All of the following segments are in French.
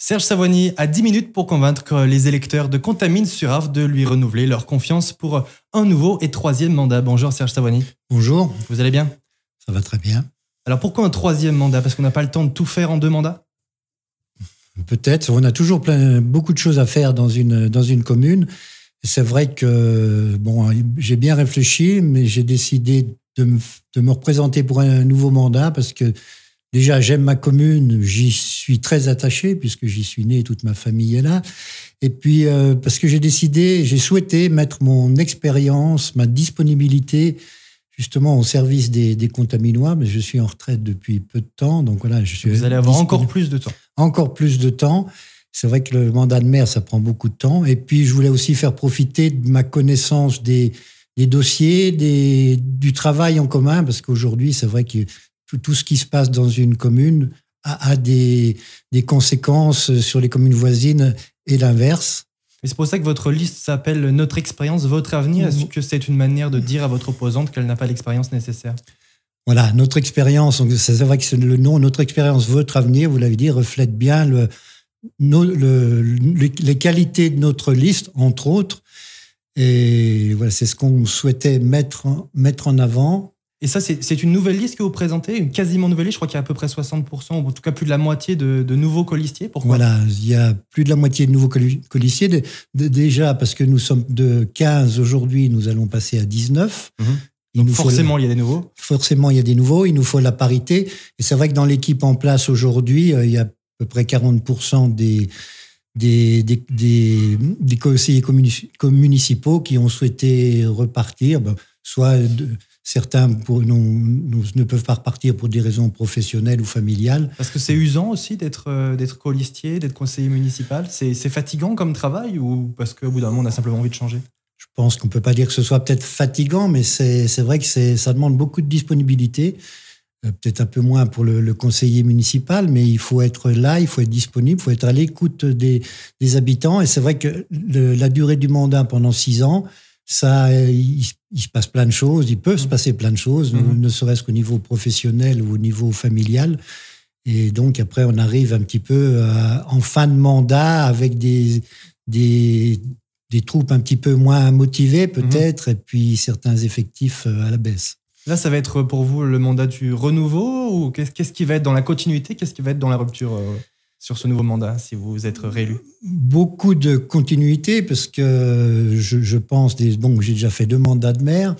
Serge Savouani a 10 minutes pour convaincre les électeurs de Contamine-sur-Arve de lui renouveler leur confiance pour un nouveau et troisième mandat. Bonjour Serge Savouani. Bonjour. Vous allez bien? Ça va très bien. Alors pourquoi un troisième mandat? Parce qu'on n'a pas le temps de tout faire en 2 mandats? Peut-être. On a toujours beaucoup de choses à faire dans une commune. C'est vrai que j'ai bien réfléchi, mais j'ai décidé de me représenter pour un nouveau mandat parce que déjà, j'aime ma commune, j'y suis très attaché puisque j'y suis né, toute ma famille est là. Et puis, parce que j'ai souhaité mettre mon expérience, ma disponibilité, justement au service des Contaminois, mais je suis en retraite depuis peu de temps. Donc voilà, vous allez avoir encore plus de temps. Encore plus de temps. C'est vrai que le mandat de maire, ça prend beaucoup de temps. Et puis, je voulais aussi faire profiter de ma connaissance des dossiers, du travail en commun, parce qu'aujourd'hui, c'est vrai que tout ce qui se passe dans une commune a des conséquences sur les communes voisines et l'inverse. Et c'est pour ça que votre liste s'appelle « Notre expérience, votre avenir ». Est-ce que c'est une manière de dire à votre opposante qu'elle n'a pas l'expérience nécessaire? Voilà, notre expérience, c'est vrai que le nom « Notre expérience, votre avenir », vous l'avez dit, reflète bien les qualités de notre liste, entre autres. Et voilà, c'est ce qu'on souhaitait mettre en avant. Et ça, c'est une nouvelle liste que vous présentez, une quasiment nouvelle liste. Je crois qu'il y a à peu près 60%, ou en tout cas plus de la moitié de nouveaux colistiers. Pourquoi? Voilà, il y a plus de la moitié de nouveaux colistiers. Déjà, parce que nous sommes de 15 aujourd'hui, nous allons passer à 19. Donc forcément, il y a des nouveaux. Forcément, il y a des nouveaux. Il nous faut la parité. Et c'est vrai que dans l'équipe en place aujourd'hui, il y a à peu près 40% des conseillers municipaux qui ont souhaité repartir, soit certains ne peuvent pas repartir pour des raisons professionnelles ou familiales. Parce que c'est usant aussi d'être colistier, d'être conseiller municipal. C'est fatigant comme travail, ou parce qu'au bout d'un moment, on a simplement envie de changer? Je pense qu'on ne peut pas dire que ce soit peut-être fatigant, mais c'est vrai que ça demande beaucoup de disponibilité. Peut-être un peu moins pour le conseiller municipal, mais il faut être là, il faut être disponible, il faut être à l'écoute des habitants. Et c'est vrai que la durée du mandat pendant 6 ans, il se passe plein de choses, il peut se passer plein de choses, ne serait-ce qu'au niveau professionnel ou au niveau familial. Et donc après, on arrive un petit peu en fin de mandat avec des troupes un petit peu moins motivées peut-être, et puis certains effectifs à la baisse. Là, ça va être pour vous le mandat du renouveau, ou qu'est-ce qui va être dans la continuité, qu'est-ce qui va être dans la rupture sur ce nouveau mandat, si vous êtes réélu? Beaucoup de continuité, parce que je pense, j'ai déjà fait 2 mandats de maire,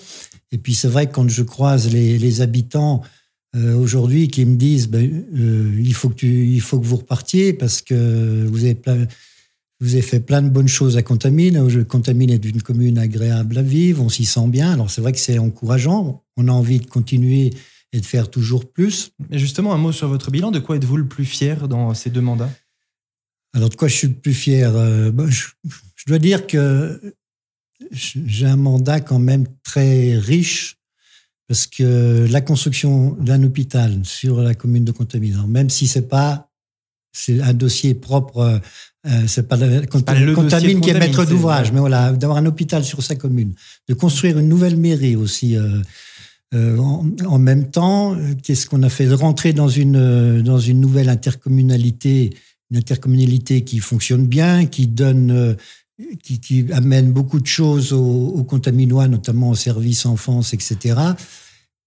et puis c'est vrai que quand je croise les habitants aujourd'hui qui me disent il faut que vous repartiez parce que vous avez fait plein de bonnes choses à Contamine. Contamine est une commune agréable à vivre, on s'y sent bien. Alors c'est vrai que c'est encourageant, on a envie de continuer et de faire toujours plus. Et justement, un mot sur votre bilan. De quoi êtes-vous le plus fier dans ces 2 mandats? Alors de quoi je suis le plus fier? Je dois dire que j'ai un mandat quand même très riche, parce que la construction d'un hôpital sur la commune de Contamine, alors même si c'est un dossier propre, c'est pas Contamine qui est maître d'ouvrage, mais voilà, d'avoir un hôpital sur sa commune, de construire une nouvelle mairie aussi en même temps, qu'est-ce qu'on a fait? De rentrer dans une nouvelle intercommunalité, une intercommunalité qui fonctionne bien, qui amène beaucoup de choses aux Contaminois, notamment aux services enfance, etc.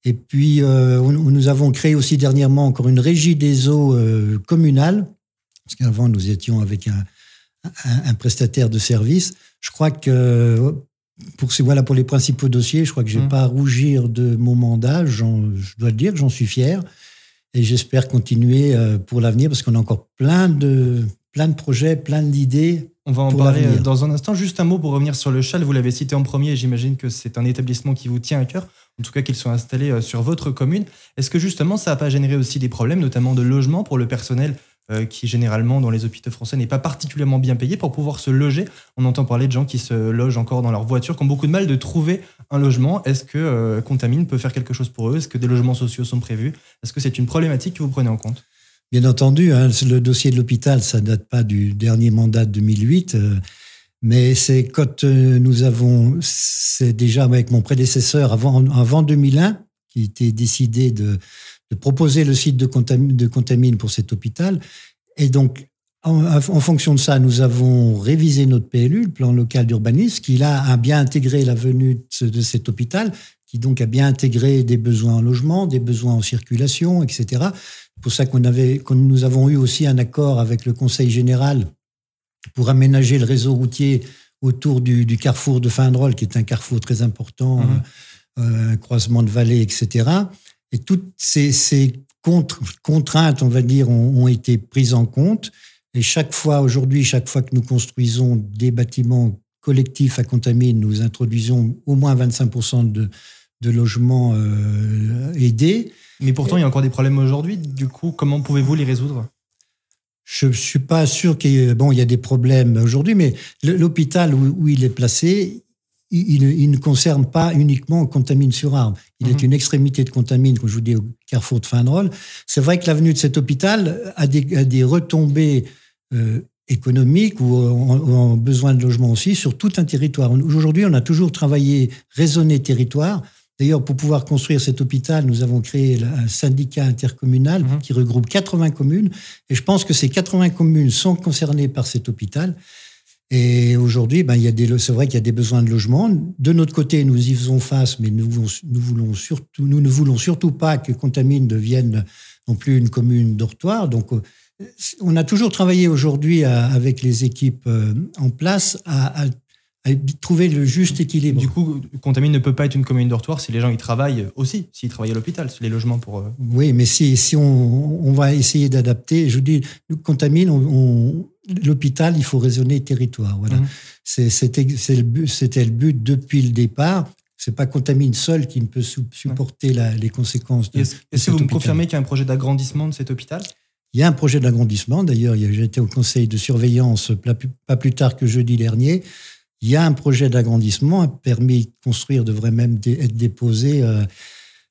Et puis, nous avons créé aussi dernièrement encore une régie des eaux communale, parce qu'avant, nous étions avec un prestataire de service. Je crois que pour les principaux dossiers, je crois que je n'ai pas à rougir de mon mandat. Je dois dire que j'en suis fier. Et j'espère continuer pour l'avenir, parce qu'on a encore plein de projets, plein d'idées. On va en parler dans un instant. Juste un mot pour revenir sur le Châle. Vous l'avez cité en premier, et j'imagine que c'est un établissement qui vous tient à cœur, en tout cas qu'ils soient installés sur votre commune. Est-ce que justement ça n'a pas généré aussi des problèmes, notamment de logement pour le personnel qui généralement dans les hôpitaux français n'est pas particulièrement bien payé pour pouvoir se loger? On entend parler de gens qui se logent encore dans leur voiture, qui ont beaucoup de mal de trouver un logement. Est-ce que Contamine peut faire quelque chose pour eux? Est-ce que des logements sociaux sont prévus? Est-ce que c'est une problématique que vous prenez en compte? Bien entendu, le dossier de l'hôpital, ça ne date pas du dernier mandat de 2008, mais c'est quand c'est déjà avec mon prédécesseur avant 2001, qui était décidé de proposer le site de Contamine pour cet hôpital. Et donc, En fonction de ça, nous avons révisé notre PLU, le plan local d'urbanisme, qui là a bien intégré la venue de cet hôpital, qui donc a bien intégré des besoins en logement, des besoins en circulation, etc. C'est pour ça que nous avons eu aussi un accord avec le Conseil général pour aménager le réseau routier autour du carrefour de Faindrault, qui est un carrefour très important, croisement de vallées, etc. Et toutes ces contraintes, on va dire, ont été prises en compte. Et chaque fois que nous construisons des bâtiments collectifs à Contamine, nous introduisons au moins 25% de logements aidés. Mais pourtant, il y a encore des problèmes aujourd'hui. Du coup, comment pouvez-vous les résoudre ? Je ne suis pas sûr qu'il y a des problèmes aujourd'hui, mais l'hôpital où il est placé, il ne concerne pas uniquement Contamine-sur-Arve. Il est une extrémité de Contamine, comme je vous dis, au carrefour de Faindrault. C'est vrai que l'avenue de cet hôpital a des retombées économiques ou en besoin de logement aussi sur tout un territoire. Aujourd'hui, on a toujours travaillé raisonné territoire. D'ailleurs, pour pouvoir construire cet hôpital, nous avons créé un syndicat intercommunal qui regroupe 80 communes. Et je pense que ces 80 communes sont concernées par cet hôpital. Et aujourd'hui, c'est vrai qu'il y a des besoins de logement. De notre côté, nous y faisons face, mais nous ne voulons surtout pas que Contamine devienne non plus une commune dortoir. Donc, on a toujours travaillé aujourd'hui avec les équipes en place à trouver le juste équilibre. Du coup, Contamine ne peut pas être une commune dortoir si les gens y travaillent aussi, s'ils travaillent à l'hôpital, les logements pour... Oui, mais si on va essayer d'adapter, je vous dis, Contamine, l'hôpital, il faut raisonner territoire. Voilà. C'était le but depuis le départ. C'est pas Contamine seul qui ne peut supporter les conséquences de Est-ce que vous me confirmez qu'il y a un projet d'agrandissement de cet hôpital ? Il y a un projet d'agrandissement. D'ailleurs, j'étais au conseil de surveillance pas plus tard que jeudi dernier. Il y a un projet d'agrandissement, un permis de construire devrait même être déposé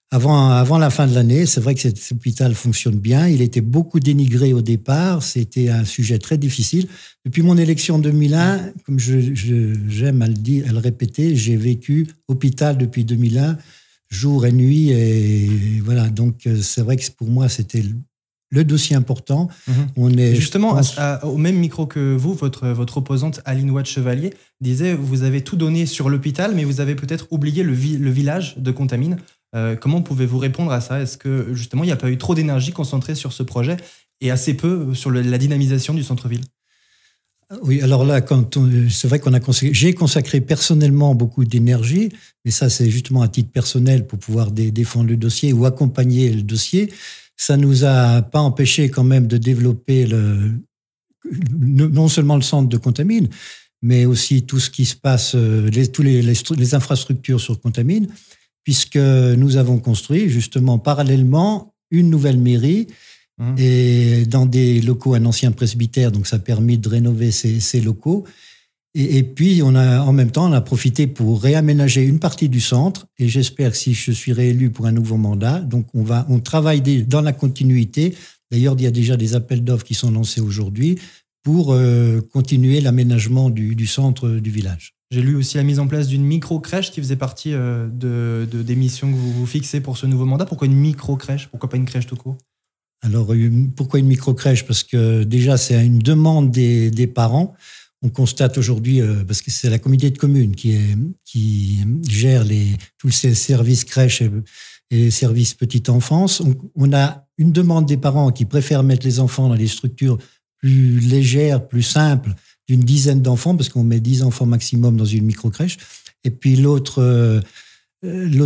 avant la fin de l'année. C'est vrai que cet hôpital fonctionne bien. Il était beaucoup dénigré au départ. C'était un sujet très difficile. Depuis mon élection en 2001, comme j'aime à le répéter, j'ai vécu hôpital depuis 2001, jour et nuit. Et voilà, donc c'est vrai que pour moi, c'était le dossier important. Justement, au même micro que vous, votre opposante Aline Watt-Chevalier disait vous avez tout donné sur l'hôpital, mais vous avez peut-être oublié le village de Contamine. Comment pouvez-vous répondre à ça ? Est-ce que justement il n'y a pas eu trop d'énergie concentrée sur ce projet et assez peu sur la dynamisation du centre-ville ? Oui, alors là, c'est vrai j'ai consacré personnellement beaucoup d'énergie, mais ça c'est justement à titre personnel pour pouvoir défendre le dossier ou accompagner le dossier. Ça nous a pas empêché quand même de développer non seulement le centre de Contamine, mais aussi tout ce qui se passe, les infrastructures sur Contamine, puisque nous avons construit justement parallèlement une nouvelle mairie et dans des locaux, un ancien presbytère, donc ça a permis de rénover ces locaux. Et puis, en même temps, on a profité pour réaménager une partie du centre. Et j'espère que si je suis réélu pour un nouveau mandat, donc on travaille dans la continuité. D'ailleurs, il y a déjà des appels d'offres qui sont lancés aujourd'hui pour continuer l'aménagement du centre du village. J'ai lu aussi la mise en place d'une micro-crèche qui faisait partie des missions que vous fixez pour ce nouveau mandat. Pourquoi une micro-crèche ? Pourquoi pas une crèche tout court ? Alors, pourquoi une micro-crèche ? Parce que déjà, c'est une demande des parents. On constate aujourd'hui, parce que c'est la communauté de communes qui gère tous ces services crèches et services petite enfance. On a une demande des parents qui préfèrent mettre les enfants dans des structures plus légères, plus simples, d'une dizaine d'enfants, parce qu'on met 10 enfants maximum dans une micro-crèche. Et puis l'autre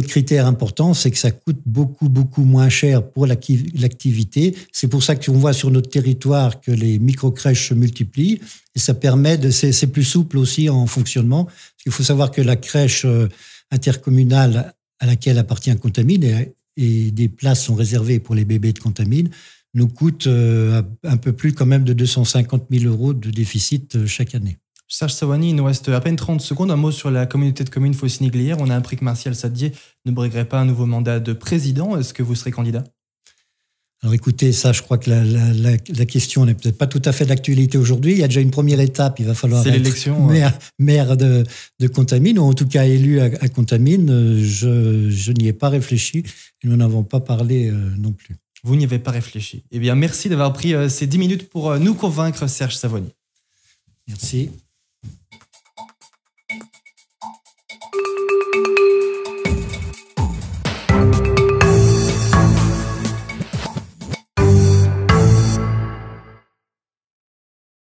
critère important, c'est que ça coûte beaucoup, beaucoup moins cher pour l'activité. C'est pour ça qu'on voit sur notre territoire que les micro-crèches se multiplient et ça permet c'est plus souple aussi en fonctionnement. Parce qu'il faut savoir que la crèche intercommunale à laquelle appartient Contamine et des places sont réservées pour les bébés de Contamine nous coûte un peu plus quand même de 250 000 € de déficit chaque année. Serge Sawani, il nous reste à peine 30 secondes. Un mot sur la communauté de communes Faucigny-Glières. On a appris que Martial Saddier ne briguerait pas un nouveau mandat de président. Est-ce que vous serez candidat ? Alors écoutez, ça, je crois que la question n'est peut-être pas tout à fait d'actualité aujourd'hui. Il y a déjà une première étape. Il va falloir être maire de Contamine, ou en tout cas élu à Contamine. Je n'y ai pas réfléchi et nous n'avons pas parlé non plus. Vous n'y avez pas réfléchi. Eh bien, merci d'avoir pris ces 10 minutes pour nous convaincre, Serge Savoni. Merci.